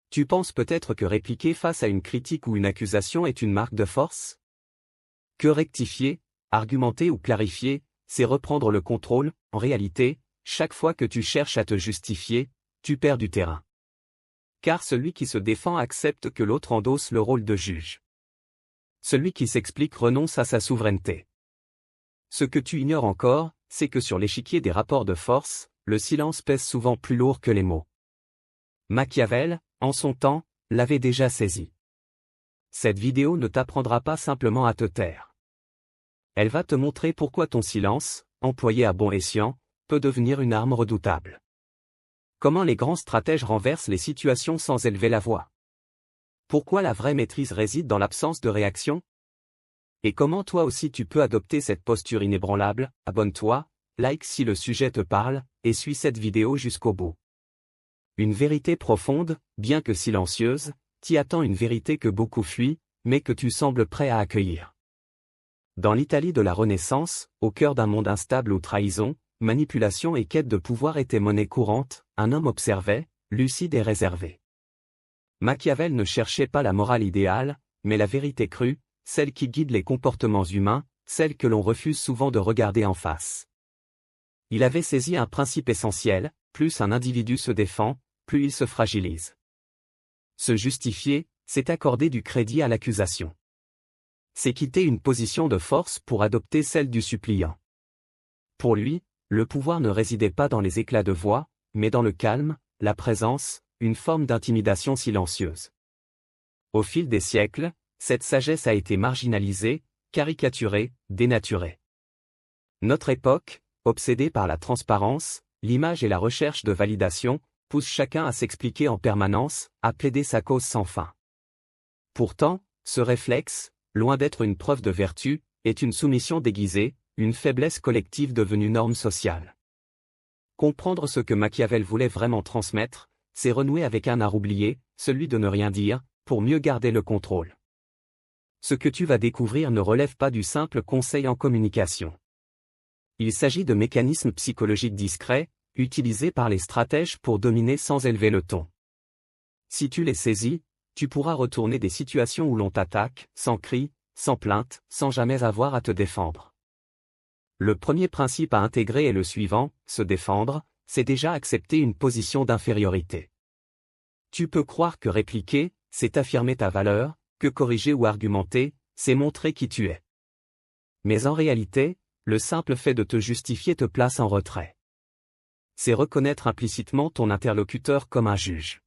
Tu penses peut-être que répliquer face à une critique ou une accusation est une marque de force? Que rectifier, argumenter ou clarifier, c'est reprendre le contrôle. En réalité, chaque fois que tu cherches à te justifier, tu perds du terrain. Car celui qui se défend accepte que l'autre endosse le rôle de juge. Celui qui s'explique renonce à sa souveraineté. Ce que tu ignores encore, c'est que sur l'échiquier des rapports de force, le silence pèse souvent plus lourd que les mots. Machiavel, en son temps, l'avait déjà saisi. Cette vidéo ne t'apprendra pas simplement à te taire. Elle va te montrer pourquoi ton silence, employé à bon escient, peut devenir une arme redoutable. Comment les grands stratèges renversent les situations sans élever la voix. Pourquoi la vraie maîtrise réside dans l'absence de réaction? Et comment toi aussi tu peux adopter cette posture inébranlable? Abonne-toi, like si le sujet te parle, et suis cette vidéo jusqu'au bout. Une vérité profonde, bien que silencieuse, t'y attend, une vérité que beaucoup fuient, mais que tu sembles prêt à accueillir. Dans l'Italie de la Renaissance, au cœur d'un monde instable où trahison, manipulation et quête de pouvoir étaient monnaie courante, un homme observait, lucide et réservé. Machiavel ne cherchait pas la morale idéale, mais la vérité crue, celle qui guide les comportements humains, celle que l'on refuse souvent de regarder en face. Il avait saisi un principe essentiel: plus un individu se défend, plus il se fragilise. Se justifier, c'est accorder du crédit à l'accusation. C'est quitter une position de force pour adopter celle du suppliant. Pour lui, le pouvoir ne résidait pas dans les éclats de voix, mais dans le calme, la présence, une forme d'intimidation silencieuse. Au fil des siècles, cette sagesse a été marginalisée, caricaturée, dénaturée. Notre époque, obsédée par la transparence, l'image et la recherche de validation, pousse chacun à s'expliquer en permanence, à plaider sa cause sans fin. Pourtant, ce réflexe, loin d'être une preuve de vertu, est une soumission déguisée, une faiblesse collective devenue norme sociale. Comprendre ce que Machiavel voulait vraiment transmettre, c'est renouer avec un art oublié, celui de ne rien dire, pour mieux garder le contrôle. Ce que tu vas découvrir ne relève pas du simple conseil en communication. Il s'agit de mécanismes psychologiques discrets, utilisés par les stratèges pour dominer sans élever le ton. Si tu les saisis, tu pourras retourner des situations où l'on t'attaque, sans cri, sans plainte, sans jamais avoir à te défendre. Le premier principe à intégrer est le suivant: se défendre, c'est déjà accepter une position d'infériorité. Tu peux croire que répliquer, c'est affirmer ta valeur, que corriger ou argumenter, c'est montrer qui tu es. Mais en réalité, le simple fait de te justifier te place en retrait. C'est reconnaître implicitement ton interlocuteur comme un juge.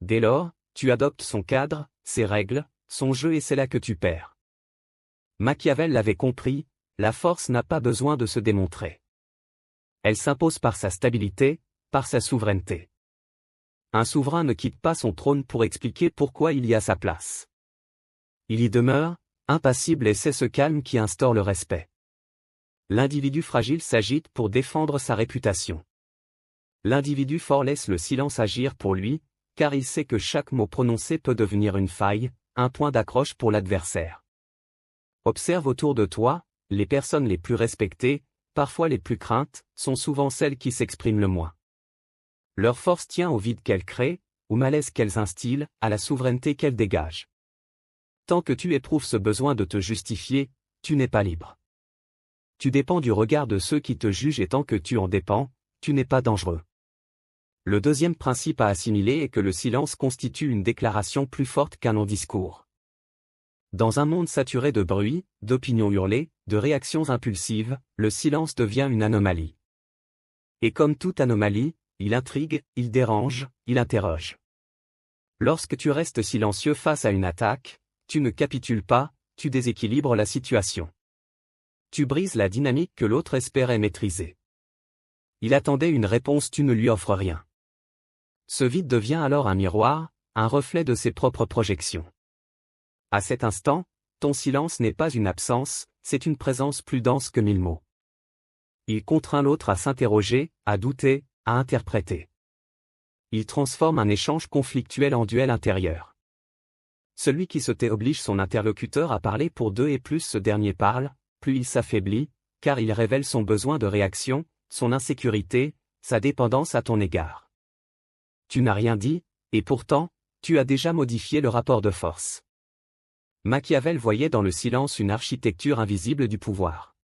Dès lors, tu adoptes son cadre, ses règles, son jeu, et c'est là que tu perds. Machiavel l'avait compris, la force n'a pas besoin de se démontrer. Elle s'impose par sa stabilité, par sa souveraineté. Un souverain ne quitte pas son trône pour expliquer pourquoi il y a sa place. Il y demeure, impassible, et c'est ce calme qui instaure le respect. L'individu fragile s'agite pour défendre sa réputation. L'individu fort laisse le silence agir pour lui, car il sait que chaque mot prononcé peut devenir une faille, un point d'accroche pour l'adversaire. Observe autour de toi, les personnes les plus respectées, parfois les plus craintes, sont souvent celles qui s'expriment le moins. Leur force tient au vide qu'elles créent, au malaise qu'elles instillent, à la souveraineté qu'elles dégagent. Tant que tu éprouves ce besoin de te justifier, tu n'es pas libre. Tu dépends du regard de ceux qui te jugent, et tant que tu en dépends, tu n'es pas dangereux. Le deuxième principe à assimiler est que le silence constitue une déclaration plus forte qu'un non-discours. Dans un monde saturé de bruit, d'opinions hurlées, de réactions impulsives, le silence devient une anomalie. Et comme toute anomalie, il intrigue, il dérange, il interroge. Lorsque tu restes silencieux face à une attaque, tu ne capitules pas, tu déséquilibres la situation. Tu brises la dynamique que l'autre espérait maîtriser. Il attendait une réponse, tu ne lui offres rien. Ce vide devient alors un miroir, un reflet de ses propres projections. À cet instant, ton silence n'est pas une absence, c'est une présence plus dense que 1000 mots. Il contraint l'autre à s'interroger, à douter, à interpréter. Il transforme un échange conflictuel en duel intérieur. Celui qui se tait oblige son interlocuteur à parler pour deux, et plus ce dernier parle, plus il s'affaiblit, car il révèle son besoin de réaction, son insécurité, sa dépendance à ton égard. Tu n'as rien dit, et pourtant, tu as déjà modifié le rapport de force. Machiavel voyait dans le silence une architecture invisible du pouvoir.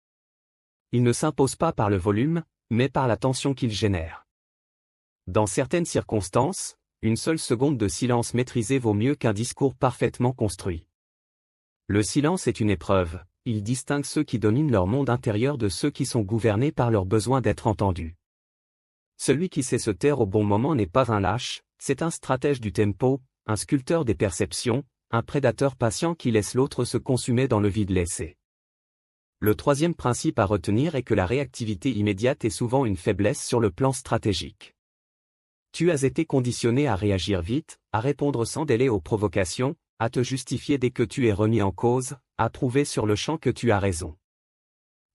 Il ne s'impose pas par le volume, mais par la tension qu'il génère. Dans certaines circonstances, une seule seconde de silence maîtrisé vaut mieux qu'un discours parfaitement construit. Le silence est une épreuve, il distingue ceux qui dominent leur monde intérieur de ceux qui sont gouvernés par leur besoin d'être entendus. Celui qui sait se taire au bon moment n'est pas un lâche, c'est un stratège du tempo, un sculpteur des perceptions, un prédateur patient qui laisse l'autre se consumer dans le vide laissé. Le troisième principe à retenir est que la réactivité immédiate est souvent une faiblesse sur le plan stratégique. Tu as été conditionné à réagir vite, à répondre sans délai aux provocations, à te justifier dès que tu es remis en cause, à prouver sur le champ que tu as raison.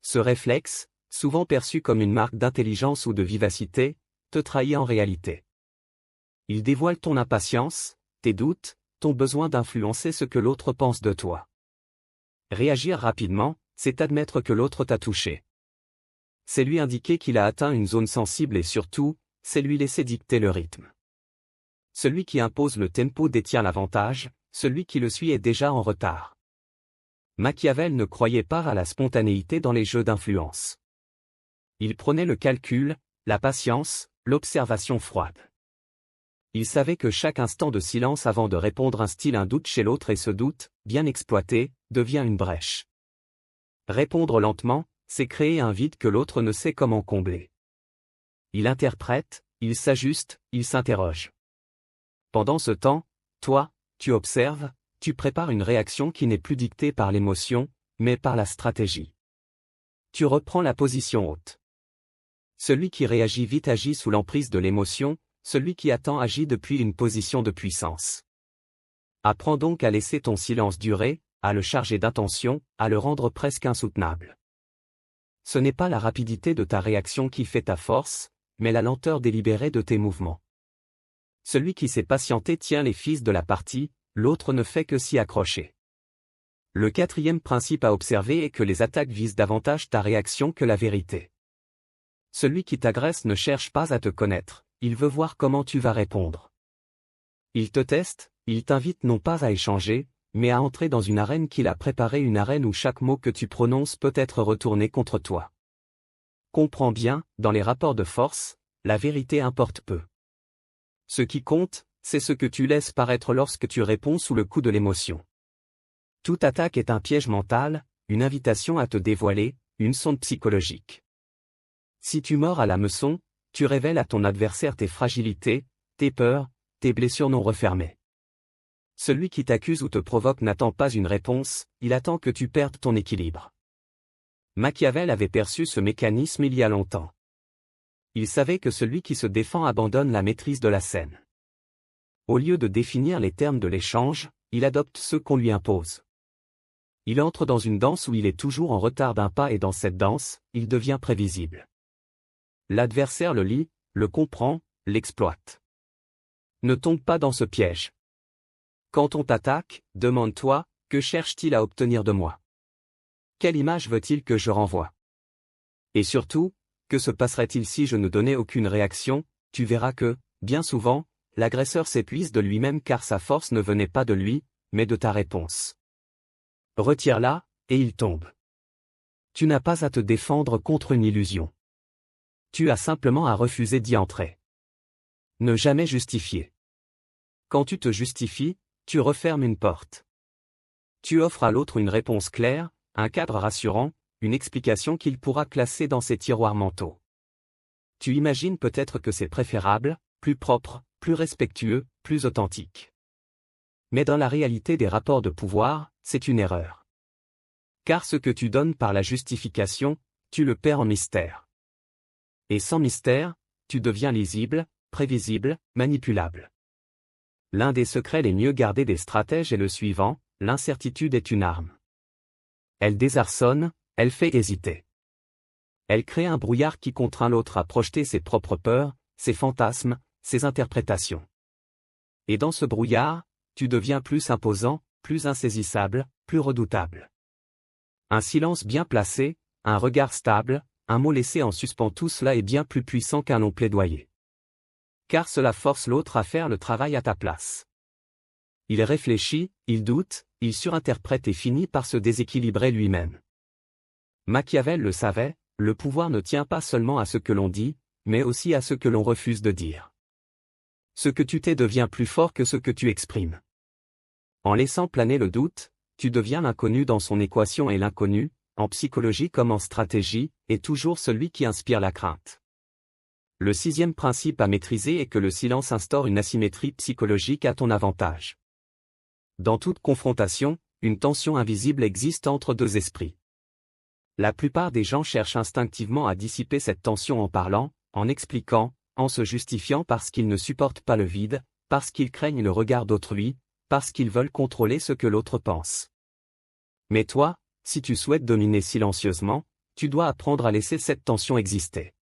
Ce réflexe, souvent perçu comme une marque d'intelligence ou de vivacité, te trahit en réalité. Il dévoile ton impatience, tes doutes, ton besoin d'influencer ce que l'autre pense de toi. Réagir rapidement, c'est admettre que l'autre t'a touché. C'est lui indiquer qu'il a atteint une zone sensible et surtout, c'est lui laisser dicter le rythme. Celui qui impose le tempo détient l'avantage, celui qui le suit est déjà en retard. Machiavel ne croyait pas à la spontanéité dans les jeux d'influence. Il prenait le calcul, la patience, l'observation froide. Il savait que chaque instant de silence avant de répondre instille un doute chez l'autre et ce doute, bien exploité, devient une brèche. Répondre lentement, c'est créer un vide que l'autre ne sait comment combler. Il interprète, il s'ajuste, il s'interroge. Pendant ce temps, toi, tu observes, tu prépares une réaction qui n'est plus dictée par l'émotion, mais par la stratégie. Tu reprends la position haute. Celui qui réagit vite agit sous l'emprise de l'émotion, celui qui attend agit depuis une position de puissance. Apprends donc à laisser ton silence durer, à le charger d'intention, à le rendre presque insoutenable. Ce n'est pas la rapidité de ta réaction qui fait ta force, mais la lenteur délibérée de tes mouvements. Celui qui sait patienter tient les fils de la partie, l'autre ne fait que s'y accrocher. Le quatrième principe à observer est que les attaques visent davantage ta réaction que la vérité. Celui qui t'agresse ne cherche pas à te connaître, il veut voir comment tu vas répondre. Il te teste, il t'invite non pas à échanger, mais à entrer dans une arène qu'il a préparée, une arène où chaque mot que tu prononces peut être retourné contre toi. Comprends bien, dans les rapports de force, la vérité importe peu. Ce qui compte, c'est ce que tu laisses paraître lorsque tu réponds sous le coup de l'émotion. Toute attaque est un piège mental, une invitation à te dévoiler, une sonde psychologique. Si tu mords à l'hameçon, tu révèles à ton adversaire tes fragilités, tes peurs, tes blessures non refermées. Celui qui t'accuse ou te provoque n'attend pas une réponse, il attend que tu perdes ton équilibre. Machiavel avait perçu ce mécanisme il y a longtemps. Il savait que celui qui se défend abandonne la maîtrise de la scène. Au lieu de définir les termes de l'échange, il adopte ceux qu'on lui impose. Il entre dans une danse où il est toujours en retard d'un pas et dans cette danse, il devient prévisible. L'adversaire le lit, le comprend, l'exploite. Ne tombe pas dans ce piège. Quand on t'attaque, demande-toi, que cherche-t-il à obtenir de moi? Quelle image veut-il que je renvoie? Et surtout, que se passerait-il si je ne donnais aucune réaction? Tu verras que, bien souvent, l'agresseur s'épuise de lui-même car sa force ne venait pas de lui, mais de ta réponse. Retire-la, et il tombe. Tu n'as pas à te défendre contre une illusion. Tu as simplement à refuser d'y entrer. Ne jamais justifier. Quand tu te justifies, tu refermes une porte. Tu offres à l'autre une réponse claire, un cadre rassurant, une explication qu'il pourra classer dans ses tiroirs mentaux. Tu imagines peut-être que c'est préférable, plus propre, plus respectueux, plus authentique. Mais dans la réalité des rapports de pouvoir, c'est une erreur. Car ce que tu donnes par la justification, tu le perds en mystère. Et sans mystère, tu deviens lisible, prévisible, manipulable. L'un des secrets les mieux gardés des stratèges est le suivant, l'incertitude est une arme. Elle désarçonne, elle fait hésiter. Elle crée un brouillard qui contraint l'autre à projeter ses propres peurs, ses fantasmes, ses interprétations. Et dans ce brouillard, tu deviens plus imposant, plus insaisissable, plus redoutable. Un silence bien placé, un regard stable, un mot laissé en suspens, tout cela est bien plus puissant qu'un long plaidoyer. Car cela force l'autre à faire le travail à ta place. Il réfléchit, il doute, il surinterprète et finit par se déséquilibrer lui-même. Machiavel le savait, le pouvoir ne tient pas seulement à ce que l'on dit, mais aussi à ce que l'on refuse de dire. Ce que tu tais devient plus fort que ce que tu exprimes. En laissant planer le doute, tu deviens l'inconnu dans son équation et l'inconnu, en psychologie comme en stratégie, est toujours celui qui inspire la crainte. Le 6e principe à maîtriser est que le silence instaure une asymétrie psychologique à ton avantage. Dans toute confrontation, une tension invisible existe entre deux esprits. La plupart des gens cherchent instinctivement à dissiper cette tension en parlant, en expliquant, en se justifiant parce qu'ils ne supportent pas le vide, parce qu'ils craignent le regard d'autrui, parce qu'ils veulent contrôler ce que l'autre pense. Mais toi, si tu souhaites dominer silencieusement, tu dois apprendre à laisser cette tension exister.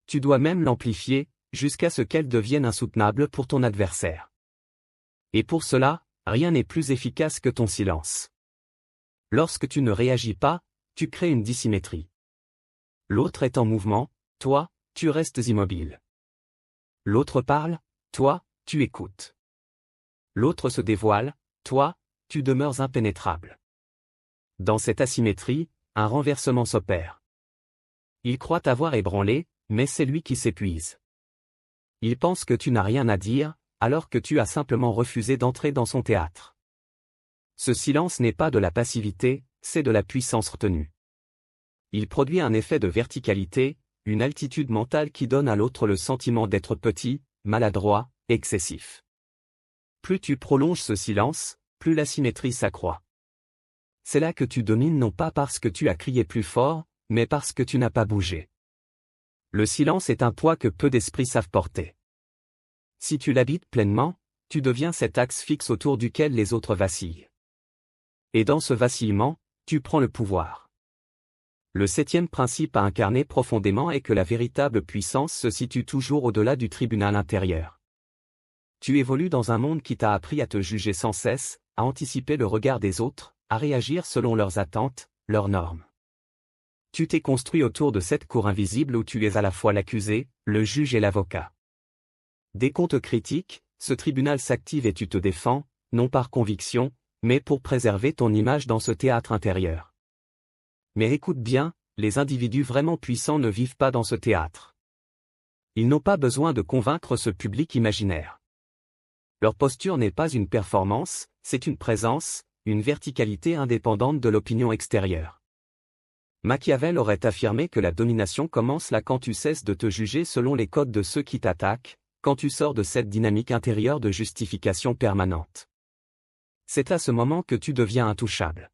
Tu dois même l'amplifier, jusqu'à ce qu'elle devienne insoutenable pour ton adversaire. Et pour cela, rien n'est plus efficace que ton silence. Lorsque tu ne réagis pas, tu crées une dissymétrie. L'autre est en mouvement, toi, tu restes immobile. L'autre parle, toi, tu écoutes. L'autre se dévoile, toi, tu demeures impénétrable. Dans cette asymétrie, un renversement s'opère. Il croit t'avoir ébranlé, mais c'est lui qui s'épuise. Il pense que tu n'as rien à dire, alors que tu as simplement refusé d'entrer dans son théâtre. Ce silence n'est pas de la passivité, c'est de la puissance retenue. Il produit un effet de verticalité, une altitude mentale qui donne à l'autre le sentiment d'être petit, maladroit, excessif. Plus tu prolonges ce silence, plus l'asymétrie s'accroît. C'est là que tu domines non pas parce que tu as crié plus fort, mais parce que tu n'as pas bougé. Le silence est un poids que peu d'esprits savent porter. Si tu l'habites pleinement, tu deviens cet axe fixe autour duquel les autres vacillent. Et dans ce vacillement, tu prends le pouvoir. Le 7e principe à incarner profondément est que la véritable puissance se situe toujours au-delà du tribunal intérieur. Tu évolues dans un monde qui t'a appris à te juger sans cesse, à anticiper le regard des autres, à réagir selon leurs attentes, leurs normes. Tu t'es construit autour de cette cour invisible où tu es à la fois l'accusé, le juge et l'avocat. Dès qu'on te critique, ce tribunal s'active et tu te défends, non par conviction, mais pour préserver ton image dans ce théâtre intérieur. Mais écoute bien, les individus vraiment puissants ne vivent pas dans ce théâtre. Ils n'ont pas besoin de convaincre ce public imaginaire. Leur posture n'est pas une performance, c'est une présence, une verticalité indépendante de l'opinion extérieure. Machiavel aurait affirmé que la domination commence là quand tu cesses de te juger selon les codes de ceux qui t'attaquent, quand tu sors de cette dynamique intérieure de justification permanente. C'est à ce moment que tu deviens intouchable.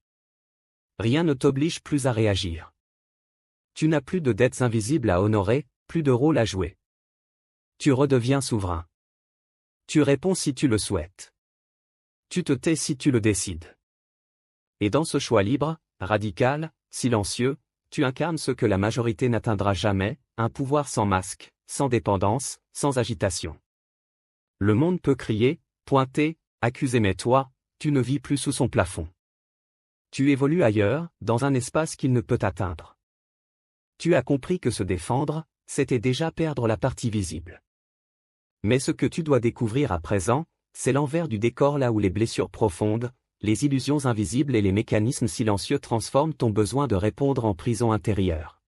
Rien ne t'oblige plus à réagir. Tu n'as plus de dettes invisibles à honorer, plus de rôle à jouer. Tu redeviens souverain. Tu réponds si tu le souhaites. Tu te tais si tu le décides. Et dans ce choix libre, radical, silencieux, tu incarnes ce que la majorité n'atteindra jamais, un pouvoir sans masque, sans dépendance, sans agitation. Le monde peut crier, pointer, accuser mais toi, tu ne vis plus sous son plafond. Tu évolues ailleurs, dans un espace qu'il ne peut atteindre. Tu as compris que se défendre, c'était déjà perdre la partie visible. Mais ce que tu dois découvrir à présent, c'est l'envers du décor là où les blessures profondes, les illusions invisibles et les mécanismes silencieux transforment ton besoin de répondre en prison intérieure.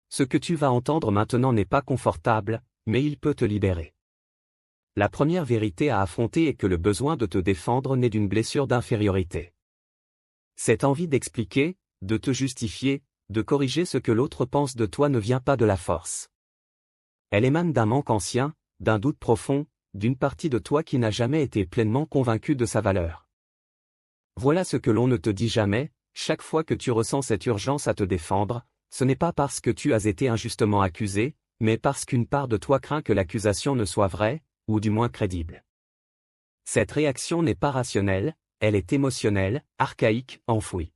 Ce que tu vas entendre maintenant n'est pas confortable, mais il peut te libérer. La première vérité à affronter est que le besoin de te défendre naît d'une blessure d'infériorité. Cette envie d'expliquer, de te justifier, de corriger ce que l'autre pense de toi ne vient pas de la force. Elle émane d'un manque ancien, d'un doute profond, d'une partie de toi qui n'a jamais été pleinement convaincue de sa valeur. Voilà ce que l'on ne te dit jamais, chaque fois que tu ressens cette urgence à te défendre, ce n'est pas parce que tu as été injustement accusé, mais parce qu'une part de toi craint que l'accusation ne soit vraie, ou du moins crédible. Cette réaction n'est pas rationnelle, elle est émotionnelle, archaïque, enfouie.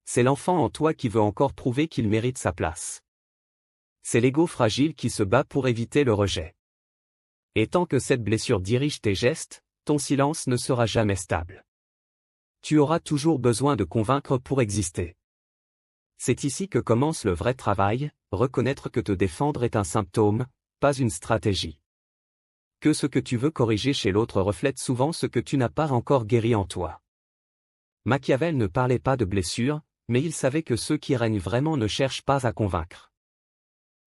C'est l'enfant en toi qui veut encore prouver qu'il mérite sa place. C'est l'ego fragile qui se bat pour éviter le rejet. Et tant que cette blessure dirige tes gestes, ton silence ne sera jamais stable. Tu auras toujours besoin de convaincre pour exister. C'est ici que commence le vrai travail, reconnaître que te défendre est un symptôme, pas une stratégie. que ce que tu veux corriger chez l'autre reflète souvent ce que tu n'as pas encore guéri en toi. Machiavel ne parlait pas de blessures, mais il savait que ceux qui règnent vraiment ne cherchent pas à convaincre.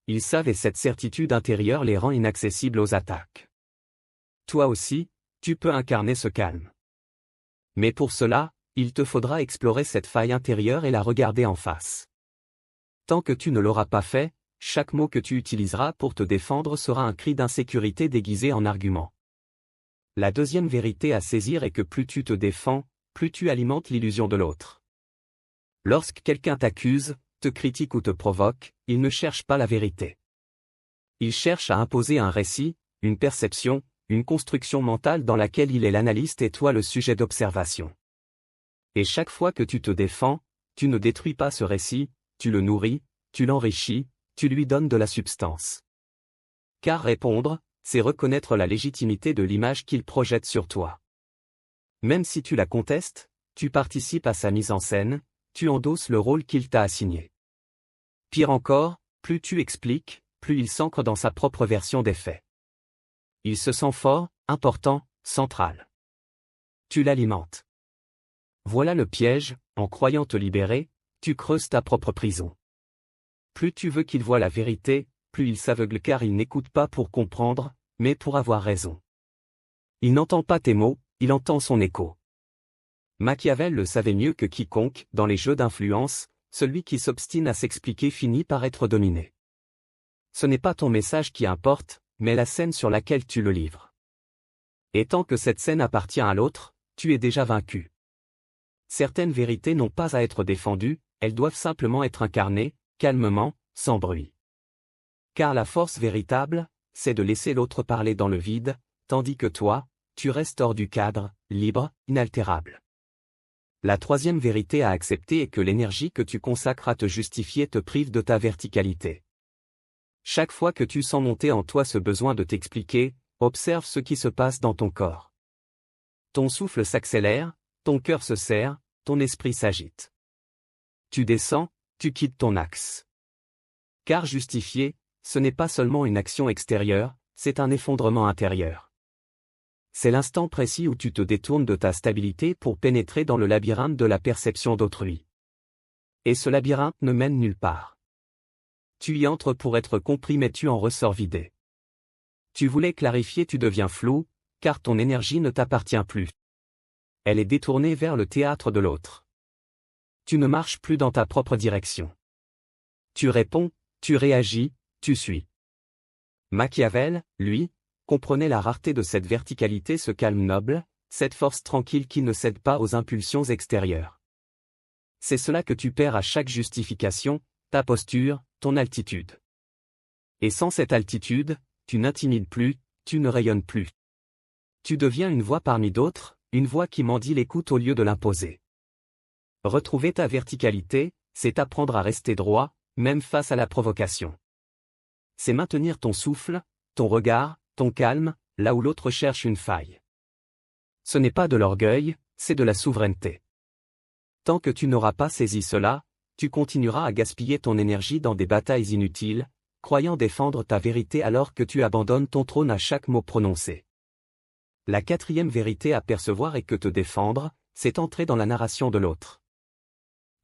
Ils savent et cette certitude intérieure les rend inaccessibles aux attaques. Toi aussi, tu peux incarner ce calme. Mais pour cela, il te faudra explorer cette faille intérieure et la regarder en face. Tant que tu ne l'auras pas fait, chaque mot que tu utiliseras pour te défendre sera un cri d'insécurité déguisé en argument. La deuxième vérité à saisir est que plus tu te défends, plus tu alimentes l'illusion de l'autre. Lorsque quelqu'un t'accuse, te critique ou te provoque, il ne cherche pas la vérité. Il cherche à imposer un récit, une perception, une construction mentale dans laquelle il est l'analyste et toi le sujet d'observation. Et chaque fois que tu te défends, tu ne détruis pas ce récit, tu le nourris, tu l'enrichis, tu lui donnes de la substance. Car répondre, c'est reconnaître la légitimité de l'image qu'il projette sur toi. Même si tu la contestes, tu participes à sa mise en scène, tu endosses le rôle qu'il t'a assigné. Pire encore, plus tu expliques, plus il s'ancre dans sa propre version des faits. Il se sent fort, important, central. Tu l'alimentes. Voilà le piège, en croyant te libérer, tu creuses ta propre prison. Plus tu veux qu'il voie la vérité, plus il s'aveugle car il n'écoute pas pour comprendre, mais pour avoir raison. Il n'entend pas tes mots, il entend son écho. Machiavel le savait mieux que quiconque, dans les jeux d'influence, celui qui s'obstine à s'expliquer finit par être dominé. Ce n'est pas ton message qui importe, mais la scène sur laquelle tu le livres. Et tant que cette scène appartient à l'autre, tu es déjà vaincu. Certaines vérités n'ont pas à être défendues, elles doivent simplement être incarnées, calmement, sans bruit. Car la force véritable, c'est de laisser l'autre parler dans le vide, tandis que toi, tu restes hors du cadre, libre, inaltérable. La troisième vérité à accepter est que l'énergie que tu consacres à te justifier te prive de ta verticalité. Chaque fois que tu sens monter en toi ce besoin de t'expliquer, observe ce qui se passe dans ton corps. Ton souffle s'accélère, ton cœur se serre, ton esprit s'agite. Tu descends, tu quittes ton axe. Car justifier, ce n'est pas seulement une action extérieure, c'est un effondrement intérieur. C'est l'instant précis où tu te détournes de ta stabilité pour pénétrer dans le labyrinthe de la perception d'autrui. Et ce labyrinthe ne mène nulle part. Tu y entres pour être compris mais tu en ressors vidé. Tu voulais clarifier, tu deviens flou, car ton énergie ne t'appartient plus. Elle est détournée vers le théâtre de l'autre. Tu ne marches plus dans ta propre direction. Tu réponds, tu réagis, tu suis. Machiavel, lui, comprenait la rareté de cette verticalité, ce calme noble, cette force tranquille qui ne cède pas aux impulsions extérieures. C'est cela que tu perds à chaque justification, ta posture, ton altitude. Et sans cette altitude, tu n'intimides plus, tu ne rayonnes plus. Tu deviens une voix parmi d'autres, une voix qui mendie l'écoute au lieu de l'imposer. Retrouver ta verticalité, c'est apprendre à rester droit, même face à la provocation. C'est maintenir ton souffle, ton regard, ton calme, là où l'autre cherche une faille. Ce n'est pas de l'orgueil, c'est de la souveraineté. Tant que tu n'auras pas saisi cela, tu continueras à gaspiller ton énergie dans des batailles inutiles, croyant défendre ta vérité alors que tu abandonnes ton trône à chaque mot prononcé. La quatrième vérité à percevoir est que te défendre, c'est entrer dans la narration de l'autre.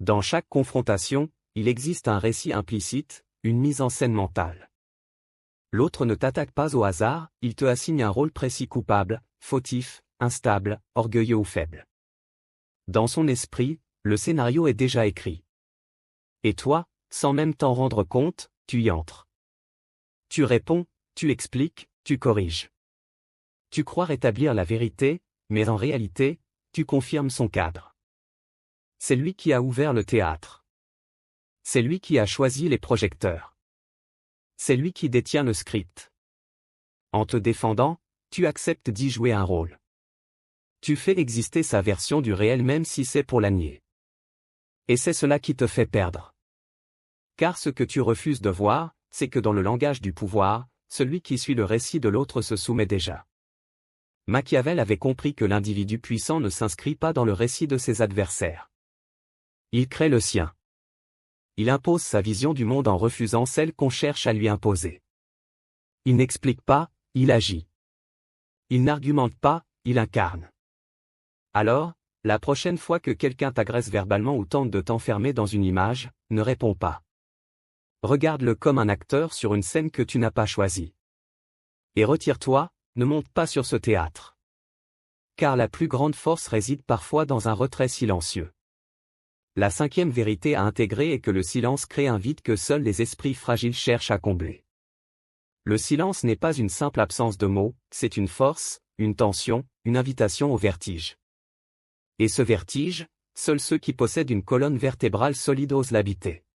Dans chaque confrontation, il existe un récit implicite, une mise en scène mentale. L'autre ne t'attaque pas au hasard, il te assigne un rôle précis, coupable, fautif, instable, orgueilleux ou faible. Dans son esprit, le scénario est déjà écrit. Et toi, sans même t'en rendre compte, tu y entres. Tu réponds, tu expliques, tu corriges. Tu crois rétablir la vérité, mais en réalité, tu confirmes son cadre. C'est lui qui a ouvert le théâtre. C'est lui qui a choisi les projecteurs. C'est lui qui détient le script. En te défendant, tu acceptes d'y jouer un rôle. Tu fais exister sa version du réel même si c'est pour la nier. Et c'est cela qui te fait perdre. Car ce que tu refuses de voir, c'est que dans le langage du pouvoir, celui qui suit le récit de l'autre se soumet déjà. Machiavel avait compris que l'individu puissant ne s'inscrit pas dans le récit de ses adversaires. Il crée le sien. Il impose sa vision du monde en refusant celle qu'on cherche à lui imposer. Il n'explique pas, il agit. Il n'argumente pas, il incarne. Alors, la prochaine fois que quelqu'un t'agresse verbalement ou tente de t'enfermer dans une image, ne réponds pas. Regarde-le comme un acteur sur une scène que tu n'as pas choisie. Et retire-toi, ne monte pas sur ce théâtre. Car la plus grande force réside parfois dans un retrait silencieux. La cinquième vérité à intégrer est que le silence crée un vide que seuls les esprits fragiles cherchent à combler. Le silence n'est pas une simple absence de mots, c'est une force, une tension, une invitation au vertige. Et ce vertige, seuls ceux qui possèdent une colonne vertébrale solide osent l'habiter.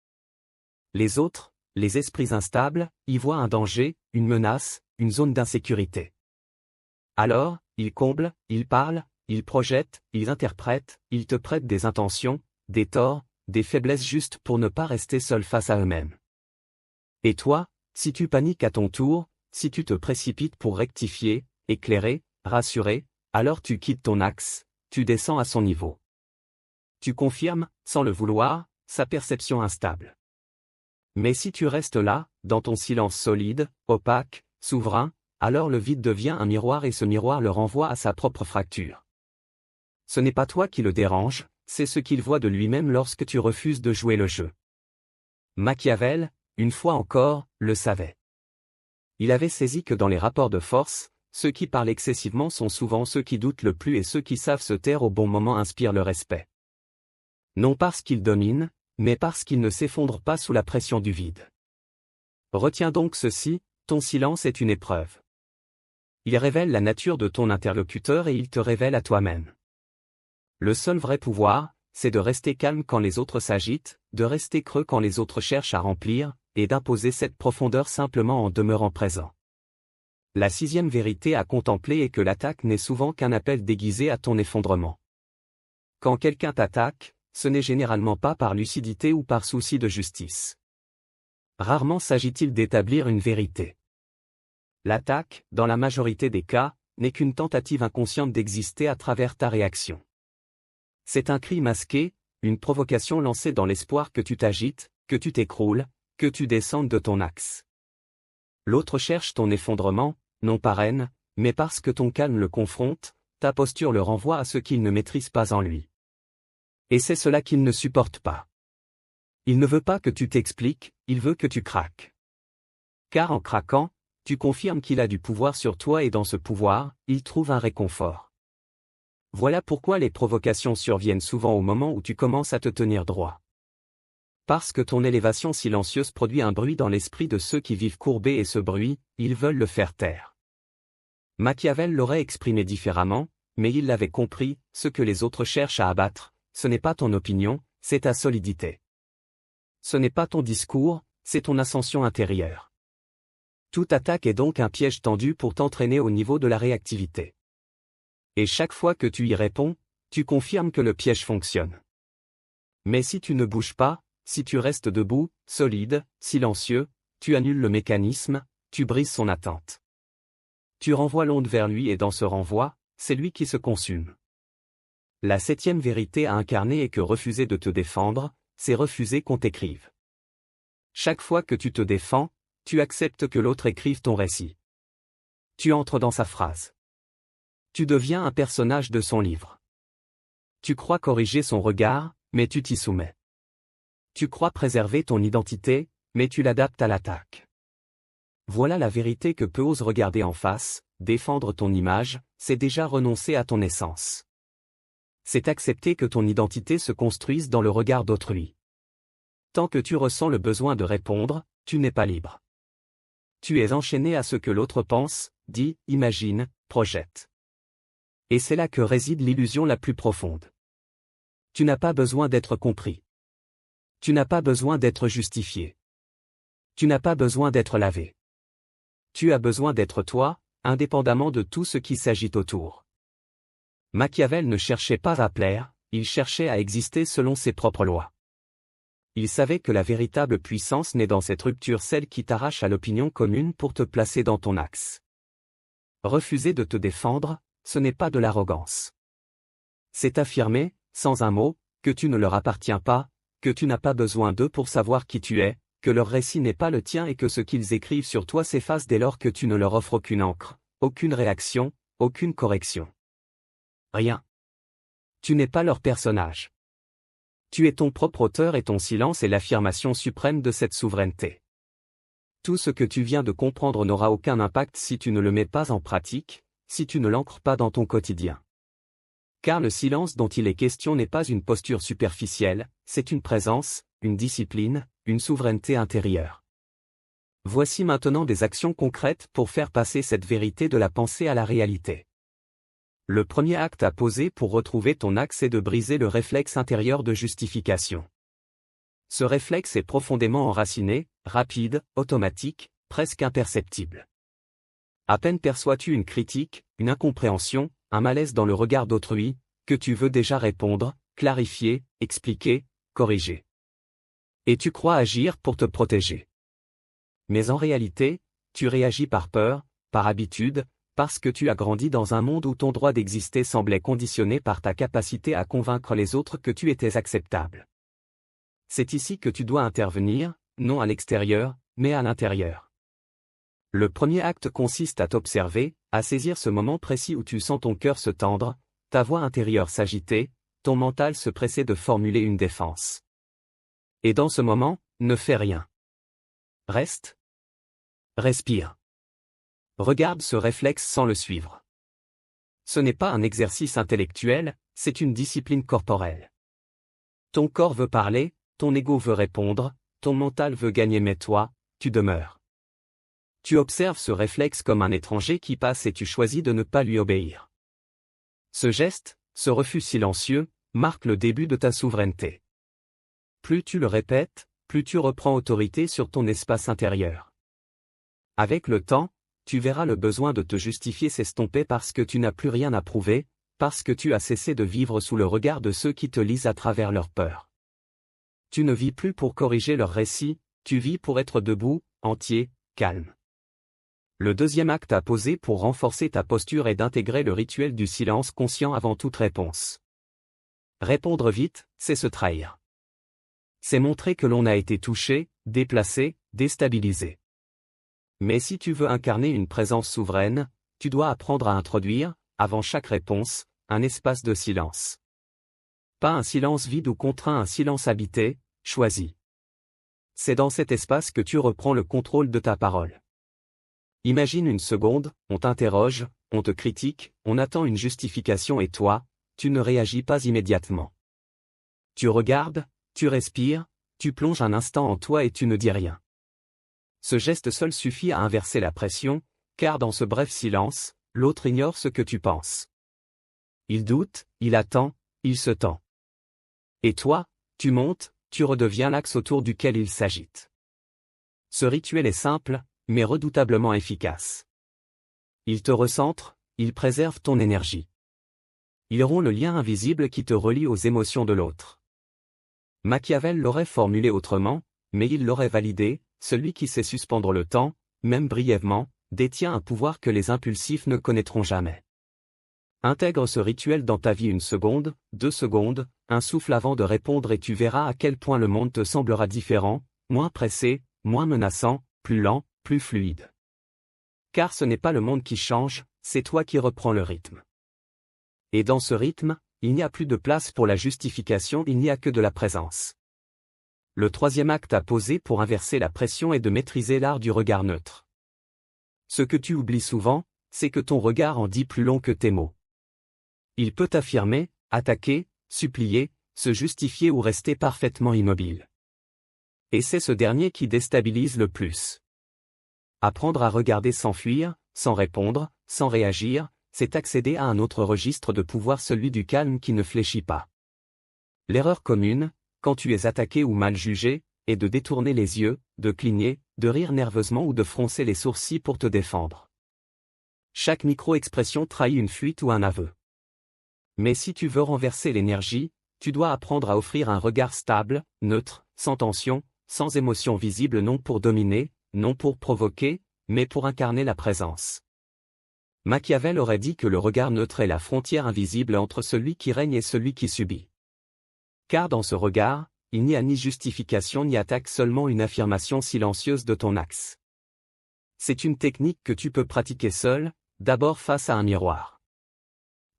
Les autres, les esprits instables, y voient un danger, une menace, une zone d'insécurité. Alors, ils comblent, ils parlent, ils projettent, ils interprètent, ils te prêtent des intentions, des torts, des faiblesses juste pour ne pas rester seul face à eux-mêmes. Et toi, si tu paniques à ton tour, si tu te précipites pour rectifier, éclairer, rassurer, alors tu quittes ton axe, tu descends à son niveau. Tu confirmes, sans le vouloir, sa perception instable. Mais si tu restes là, dans ton silence solide, opaque, souverain, alors le vide devient un miroir et ce miroir le renvoie à sa propre fracture. Ce n'est pas toi qui le dérange, c'est ce qu'il voit de lui-même lorsque tu refuses de jouer le jeu. Machiavel, une fois encore, le savait. Il avait saisi que dans les rapports de force, ceux qui parlent excessivement sont souvent ceux qui doutent le plus et ceux qui savent se taire au bon moment inspirent le respect. Non parce qu'ils dominent, mais parce qu'ils ne s'effondrent pas sous la pression du vide. Retiens donc ceci, ton silence est une épreuve. Il révèle la nature de ton interlocuteur et il te révèle à toi-même. Le seul vrai pouvoir, c'est de rester calme quand les autres s'agitent, de rester creux quand les autres cherchent à remplir, et d'imposer cette profondeur simplement en demeurant présent. La sixième vérité à contempler est que l'attaque n'est souvent qu'un appel déguisé à ton effondrement. Quand quelqu'un t'attaque, ce n'est généralement pas par lucidité ou par souci de justice. Rarement s'agit-il d'établir une vérité. L'attaque, dans la majorité des cas, n'est qu'une tentative inconsciente d'exister à travers ta réaction. C'est un cri masqué, une provocation lancée dans l'espoir que tu t'agites, que tu t'écroules, que tu descendes de ton axe. L'autre cherche ton effondrement, non par haine, mais parce que ton calme le confronte, ta posture le renvoie à ce qu'il ne maîtrise pas en lui. Et c'est cela qu'il ne supporte pas. Il ne veut pas que tu t'expliques, il veut que tu craques. Car en craquant, tu confirmes qu'il a du pouvoir sur toi et dans ce pouvoir, il trouve un réconfort. Voilà pourquoi les provocations surviennent souvent au moment où tu commences à te tenir droit. Parce que ton élévation silencieuse produit un bruit dans l'esprit de ceux qui vivent courbés et ce bruit, ils veulent le faire taire. Machiavel l'aurait exprimé différemment, mais il l'avait compris, ce que les autres cherchent à abattre, ce n'est pas ton opinion, c'est ta solidité. Ce n'est pas ton discours, c'est ton ascension intérieure. Toute attaque est donc un piège tendu pour t'entraîner au niveau de la réactivité. Et chaque fois que tu y réponds, tu confirmes que le piège fonctionne. Mais si tu ne bouges pas, si tu restes debout, solide, silencieux, tu annules le mécanisme, tu brises son attente. Tu renvoies l'onde vers lui et dans ce renvoi, c'est lui qui se consume. La septième vérité à incarner est que refuser de te défendre, c'est refuser qu'on t'écrive. Chaque fois que tu te défends, tu acceptes que l'autre écrive ton récit. Tu entres dans sa phrase. Tu deviens un personnage de son livre. Tu crois corriger son regard, mais tu t'y soumets. Tu crois préserver ton identité, mais tu l'adaptes à l'attaque. Voilà la vérité que peu osent regarder en face, défendre ton image, c'est déjà renoncer à ton essence. C'est accepter que ton identité se construise dans le regard d'autrui. Tant que tu ressens le besoin de répondre, tu n'es pas libre. Tu es enchaîné à ce que l'autre pense, dit, imagine, projette. Et c'est là que réside l'illusion la plus profonde. Tu n'as pas besoin d'être compris. Tu n'as pas besoin d'être justifié. Tu n'as pas besoin d'être lavé. Tu as besoin d'être toi, indépendamment de tout ce qui s'agite autour. Machiavel ne cherchait pas à plaire, il cherchait à exister selon ses propres lois. Il savait que la véritable puissance naît dans cette rupture, celle qui t'arrache à l'opinion commune pour te placer dans ton axe. Refuser de te défendre, ce n'est pas de l'arrogance. C'est affirmer, sans un mot, que tu ne leur appartiens pas, que tu n'as pas besoin d'eux pour savoir qui tu es, que leur récit n'est pas le tien et que ce qu'ils écrivent sur toi s'efface dès lors que tu ne leur offres aucune encre, aucune réaction, aucune correction. Rien. Tu n'es pas leur personnage. Tu es ton propre auteur et ton silence est l'affirmation suprême de cette souveraineté. Tout ce que tu viens de comprendre n'aura aucun impact si tu ne le mets pas en pratique, si tu ne l'ancres pas dans ton quotidien. Car le silence dont il est question n'est pas une posture superficielle, c'est une présence, une discipline, une souveraineté intérieure. Voici maintenant des actions concrètes pour faire passer cette vérité de la pensée à la réalité. Le premier acte à poser pour retrouver ton axe est de briser le réflexe intérieur de justification. Ce réflexe est profondément enraciné, rapide, automatique, presque imperceptible. À peine perçois-tu une critique, une incompréhension, un malaise dans le regard d'autrui, que tu veux déjà répondre, clarifier, expliquer, corriger. Et tu crois agir pour te protéger. Mais en réalité, tu réagis par peur, par habitude, parce que tu as grandi dans un monde où ton droit d'exister semblait conditionné par ta capacité à convaincre les autres que tu étais acceptable. C'est ici que tu dois intervenir, non à l'extérieur, mais à l'intérieur. Le premier acte consiste à t'observer, à saisir ce moment précis où tu sens ton cœur se tendre, ta voix intérieure s'agiter, ton mental se presser de formuler une défense. Et dans ce moment, ne fais rien. Reste. Respire. Regarde ce réflexe sans le suivre. Ce n'est pas un exercice intellectuel, c'est une discipline corporelle. Ton corps veut parler, ton ego veut répondre, ton mental veut gagner mais toi, tu demeures. Tu observes ce réflexe comme un étranger qui passe et tu choisis de ne pas lui obéir. Ce geste, ce refus silencieux, marque le début de ta souveraineté. Plus tu le répètes, plus tu reprends autorité sur ton espace intérieur. Avec le temps, tu verras le besoin de te justifier s'estomper parce que tu n'as plus rien à prouver, parce que tu as cessé de vivre sous le regard de ceux qui te lisent à travers leurs peurs. Tu ne vis plus pour corriger leur récit, tu vis pour être debout, entier, calme. Le deuxième acte à poser pour renforcer ta posture est d'intégrer le rituel du silence conscient avant toute réponse. Répondre vite, c'est se trahir. C'est montrer que l'on a été touché, déplacé, déstabilisé. Mais si tu veux incarner une présence souveraine, tu dois apprendre à introduire, avant chaque réponse, un espace de silence. Pas un silence vide ou contraint, un silence habité, choisi. C'est dans cet espace que tu reprends le contrôle de ta parole. Imagine une seconde, on t'interroge, on te critique, on attend une justification et toi, tu ne réagis pas immédiatement. Tu regardes, tu respires, tu plonges un instant en toi et tu ne dis rien. Ce geste seul suffit à inverser la pression, car dans ce bref silence, l'autre ignore ce que tu penses. Il doute, il attend, il se tend. Et toi, tu montes, tu redeviens l'axe autour duquel il s'agite. Ce rituel est simple, mais redoutablement efficace. Il te recentre, il préserve ton énergie. Il rompt le lien invisible qui te relie aux émotions de l'autre. Machiavel l'aurait formulé autrement, mais il l'aurait validé. Celui qui sait suspendre le temps, même brièvement, détient un pouvoir que les impulsifs ne connaîtront jamais. Intègre ce rituel dans ta vie 1 seconde, 2 secondes, un souffle avant de répondre et tu verras à quel point le monde te semblera différent, moins pressé, moins menaçant, plus lent, plus fluide. Car ce n'est pas le monde qui change, c'est toi qui reprends le rythme. Et dans ce rythme, il n'y a plus de place pour la justification, il n'y a que de la présence. Le troisième acte à poser pour inverser la pression est de maîtriser l'art du regard neutre. Ce que tu oublies souvent, c'est que ton regard en dit plus long que tes mots. Il peut affirmer, attaquer, supplier, se justifier ou rester parfaitement immobile. Et c'est ce dernier qui déstabilise le plus. Apprendre à regarder sans fuir, sans répondre, sans réagir, c'est accéder à un autre registre de pouvoir, celui du calme qui ne fléchit pas. L'erreur commune, quand tu es attaqué ou mal jugé, est de détourner les yeux, de cligner, de rire nerveusement ou de froncer les sourcils pour te défendre. Chaque micro-expression trahit une fuite ou un aveu. Mais si tu veux renverser l'énergie, tu dois apprendre à offrir un regard stable, neutre, sans tension, sans émotion visible, non pour dominer, non pour provoquer, mais pour incarner la présence. Machiavel aurait dit que le regard neutre est la frontière invisible entre celui qui règne et celui qui subit. Car dans ce regard, il n'y a ni justification ni attaque, seulement une affirmation silencieuse de ton axe. C'est une technique que tu peux pratiquer seul, d'abord face à un miroir.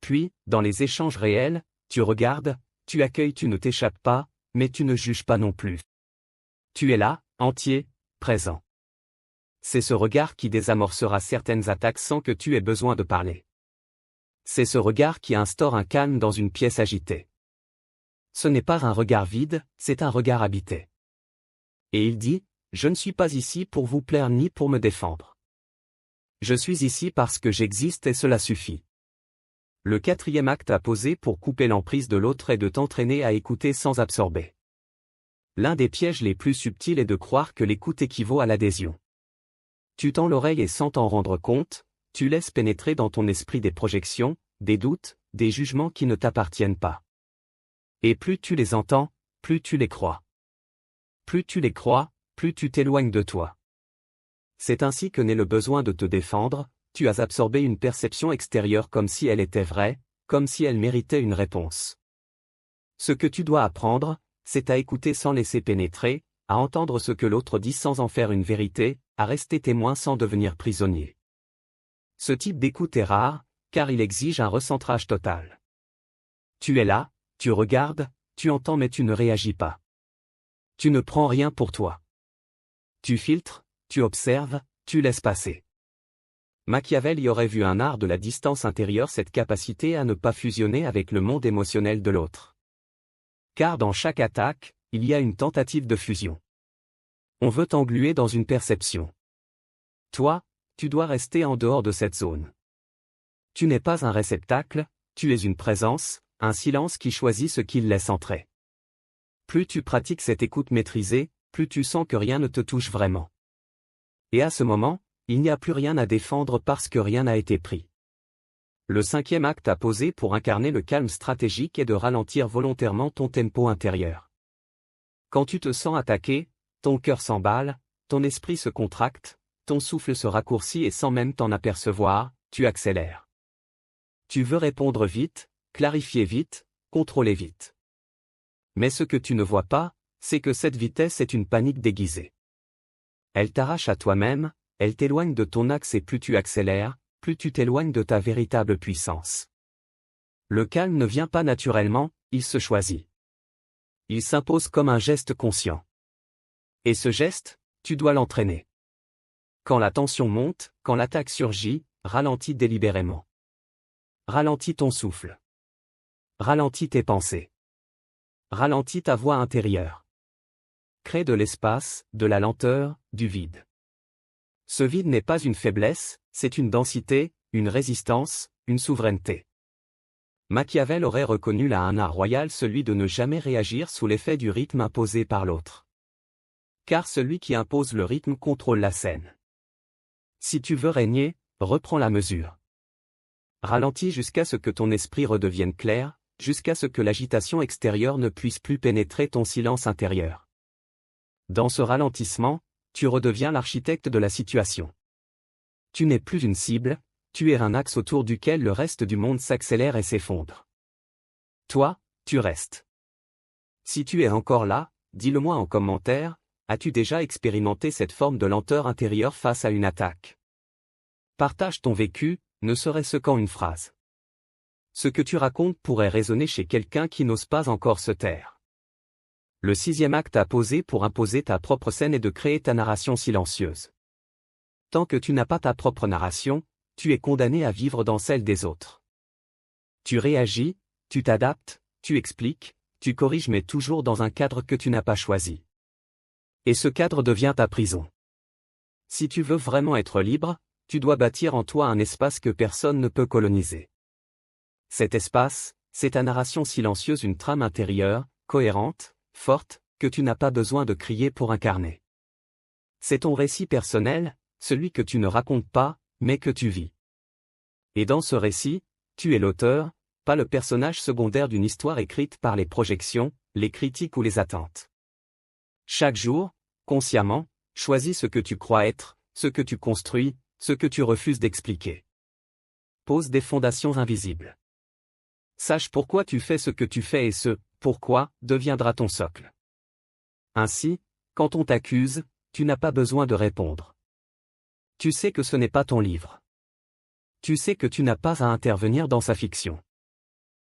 Puis, dans les échanges réels, tu regardes, tu accueilles, tu ne t'échappes pas, mais tu ne juges pas non plus. Tu es là, entier, présent. C'est ce regard qui désamorcera certaines attaques sans que tu aies besoin de parler. C'est ce regard qui instaure un calme dans une pièce agitée. Ce n'est pas un regard vide, c'est un regard habité. Et il dit, je ne suis pas ici pour vous plaire ni pour me défendre. Je suis ici parce que j'existe et cela suffit. Le quatrième acte à poser pour couper l'emprise de l'autre est de t'entraîner à écouter sans absorber. L'un des pièges les plus subtils est de croire que l'écoute équivaut à l'adhésion. Tu tends l'oreille et sans t'en rendre compte, tu laisses pénétrer dans ton esprit des projections, des doutes, des jugements qui ne t'appartiennent pas. Et plus tu les entends, plus tu les crois. Plus tu les crois, plus tu t'éloignes de toi. C'est ainsi que naît le besoin de te défendre, tu as absorbé une perception extérieure comme si elle était vraie, comme si elle méritait une réponse. Ce que tu dois apprendre, c'est à écouter sans laisser pénétrer, à entendre ce que l'autre dit sans en faire une vérité, à rester témoin sans devenir prisonnier. Ce type d'écoute est rare, car il exige un recentrage total. Tu es là, tu regardes, tu entends mais tu ne réagis pas. Tu ne prends rien pour toi. Tu filtres, tu observes, tu laisses passer. Machiavel y aurait vu un art de la distance intérieure, cette capacité à ne pas fusionner avec le monde émotionnel de l'autre. Car dans chaque attaque, il y a une tentative de fusion. On veut t'engluer dans une perception. Toi, tu dois rester en dehors de cette zone. Tu n'es pas un réceptacle, tu es une présence, un silence qui choisit ce qu'il laisse entrer. Plus tu pratiques cette écoute maîtrisée, plus tu sens que rien ne te touche vraiment. Et à ce moment, il n'y a plus rien à défendre parce que rien n'a été pris. Le cinquième acte à poser pour incarner le calme stratégique est de ralentir volontairement ton tempo intérieur. Quand tu te sens attaqué, ton cœur s'emballe, ton esprit se contracte, ton souffle se raccourcit et sans même t'en apercevoir, tu accélères. Tu veux répondre vite, clarifier vite, contrôler vite. Mais ce que tu ne vois pas, c'est que cette vitesse est une panique déguisée. Elle t'arrache à toi-même, elle t'éloigne de ton axe et plus tu accélères, plus tu t'éloignes de ta véritable puissance. Le calme ne vient pas naturellement, il se choisit. Il s'impose comme un geste conscient. Et ce geste, tu dois l'entraîner. Quand la tension monte, quand l'attaque surgit, ralentis délibérément. Ralentis ton souffle. Ralentis tes pensées. Ralentis ta voix intérieure. Crée de l'espace, de la lenteur, du vide. Ce vide n'est pas une faiblesse, c'est une densité, une résistance, une souveraineté. Machiavel aurait reconnu là un art royal, celui de ne jamais réagir sous l'effet du rythme imposé par l'autre. Car celui qui impose le rythme contrôle la scène. Si tu veux régner, reprends la mesure. Ralentis jusqu'à ce que ton esprit redevienne clair, jusqu'à ce que l'agitation extérieure ne puisse plus pénétrer ton silence intérieur. Dans ce ralentissement, tu redeviens l'architecte de la situation. Tu n'es plus une cible, tu es un axe autour duquel le reste du monde s'accélère et s'effondre. Toi, tu restes. Si tu es encore là, dis-le-moi en commentaire, as-tu déjà expérimenté cette forme de lenteur intérieure face à une attaque? Partage ton vécu, ne serait-ce qu'en une phrase. Ce que tu racontes pourrait résonner chez quelqu'un qui n'ose pas encore se taire. Le sixième acte à poser pour imposer ta propre scène est de créer ta narration silencieuse. Tant que tu n'as pas ta propre narration, tu es condamné à vivre dans celle des autres. Tu réagis, tu t'adaptes, tu expliques, tu corriges mais toujours dans un cadre que tu n'as pas choisi. Et ce cadre devient ta prison. Si tu veux vraiment être libre, tu dois bâtir en toi un espace que personne ne peut coloniser. Cet espace, c'est ta narration silencieuse, une trame intérieure, cohérente, forte, que tu n'as pas besoin de crier pour incarner. C'est ton récit personnel, celui que tu ne racontes pas, mais que tu vis. Et dans ce récit, tu es l'auteur, pas le personnage secondaire d'une histoire écrite par les projections, les critiques ou les attentes. Chaque jour, consciemment, choisis ce que tu crois être, ce que tu construis, ce que tu refuses d'expliquer. Pose des fondations invisibles. Sache pourquoi tu fais ce que tu fais et ce « pourquoi » deviendra ton socle. Ainsi, quand on t'accuse, tu n'as pas besoin de répondre. Tu sais que ce n'est pas ton livre. Tu sais que tu n'as pas à intervenir dans sa fiction.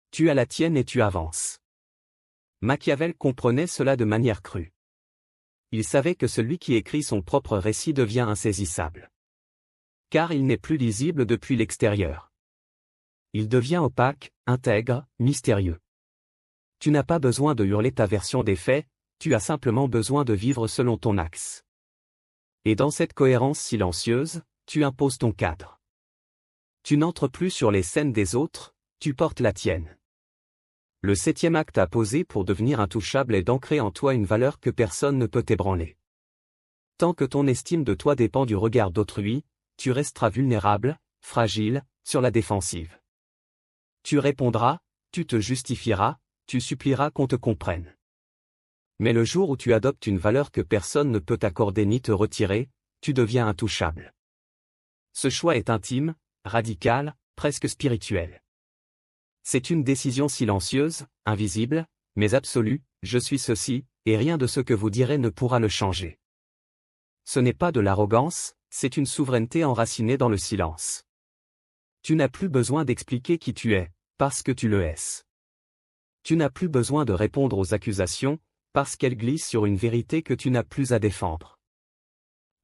Tu as la tienne et tu avances. Machiavel comprenait cela de manière crue. Il savait que celui qui écrit son propre récit devient insaisissable. Car il n'est plus lisible depuis l'extérieur. Il devient opaque, intègre, mystérieux. Tu n'as pas besoin de hurler ta version des faits, tu as simplement besoin de vivre selon ton axe. Et dans cette cohérence silencieuse, tu imposes ton cadre. Tu n'entres plus sur les scènes des autres, tu portes la tienne. Le 7e acte à poser pour devenir intouchable est d'ancrer en toi une valeur que personne ne peut ébranler. Tant que ton estime de toi dépend du regard d'autrui, tu resteras vulnérable, fragile, sur la défensive. Tu répondras, tu te justifieras, tu supplieras qu'on te comprenne. Mais le jour où tu adoptes une valeur que personne ne peut t'accorder ni te retirer, tu deviens intouchable. Ce choix est intime, radical, presque spirituel. C'est une décision silencieuse, invisible, mais absolue, je suis ceci, et rien de ce que vous direz ne pourra le changer. Ce n'est pas de l'arrogance, c'est une souveraineté enracinée dans le silence. Tu n'as plus besoin d'expliquer qui tu es, parce que tu le es. Tu n'as plus besoin de répondre aux accusations, parce qu'elles glissent sur une vérité que tu n'as plus à défendre.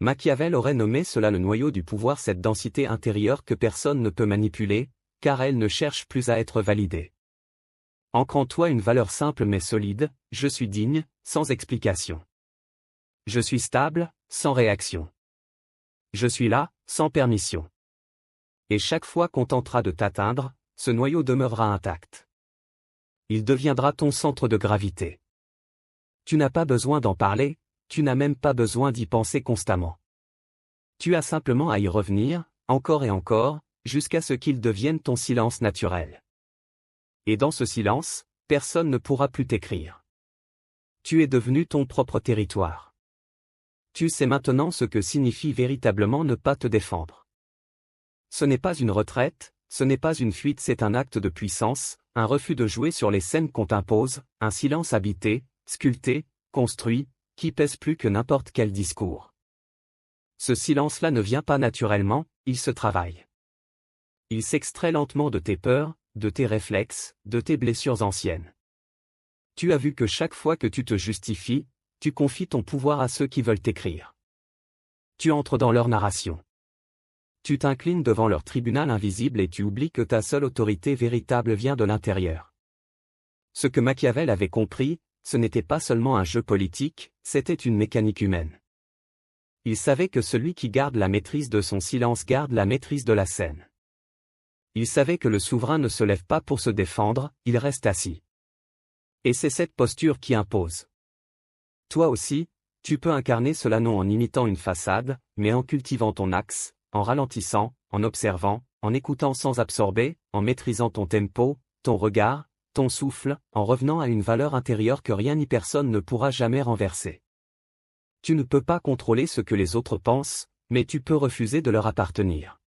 Machiavel aurait nommé cela le noyau du pouvoir, cette densité intérieure que personne ne peut manipuler, car elle ne cherche plus à être validée. Ancre en toi une valeur simple mais solide, je suis digne, sans explication. Je suis stable, sans réaction. Je suis là, sans permission. Et chaque fois qu'on tentera de t'atteindre, ce noyau demeurera intact. Il deviendra ton centre de gravité. Tu n'as pas besoin d'en parler, tu n'as même pas besoin d'y penser constamment. Tu as simplement à y revenir, encore et encore, jusqu'à ce qu'il devienne ton silence naturel. Et dans ce silence, personne ne pourra plus t'écrire. Tu es devenu ton propre territoire. Tu sais maintenant ce que signifie véritablement ne pas te défendre. Ce n'est pas une retraite, ce n'est pas une fuite, c'est un acte de puissance, un refus de jouer sur les scènes qu'on t'impose, un silence habité, sculpté, construit, qui pèse plus que n'importe quel discours. Ce silence-là ne vient pas naturellement, il se travaille. Il s'extrait lentement de tes peurs, de tes réflexes, de tes blessures anciennes. Tu as vu que chaque fois que tu te justifies, tu confies ton pouvoir à ceux qui veulent t'écrire. Tu entres dans leur narration. Tu t'inclines devant leur tribunal invisible et tu oublies que ta seule autorité véritable vient de l'intérieur. Ce que Machiavel avait compris, ce n'était pas seulement un jeu politique, c'était une mécanique humaine. Il savait que celui qui garde la maîtrise de son silence garde la maîtrise de la scène. Il savait que le souverain ne se lève pas pour se défendre, il reste assis. Et c'est cette posture qui impose. Toi aussi, tu peux incarner cela non en imitant une façade, mais en cultivant ton axe, en ralentissant, en observant, en écoutant sans absorber, en maîtrisant ton tempo, ton regard, ton souffle, en revenant à une valeur intérieure que rien ni personne ne pourra jamais renverser. Tu ne peux pas contrôler ce que les autres pensent, mais tu peux refuser de leur appartenir.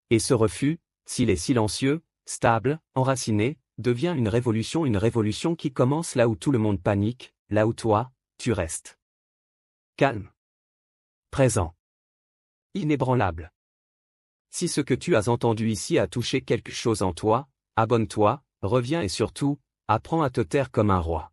Et ce refus, s'il est silencieux, stable, enraciné, devient une révolution qui commence là où tout le monde panique, là où toi, tu restes. Calme. Présent. Inébranlable. Si ce que tu as entendu ici a touché quelque chose en toi, abonne-toi, reviens et surtout, apprends à te taire comme un roi.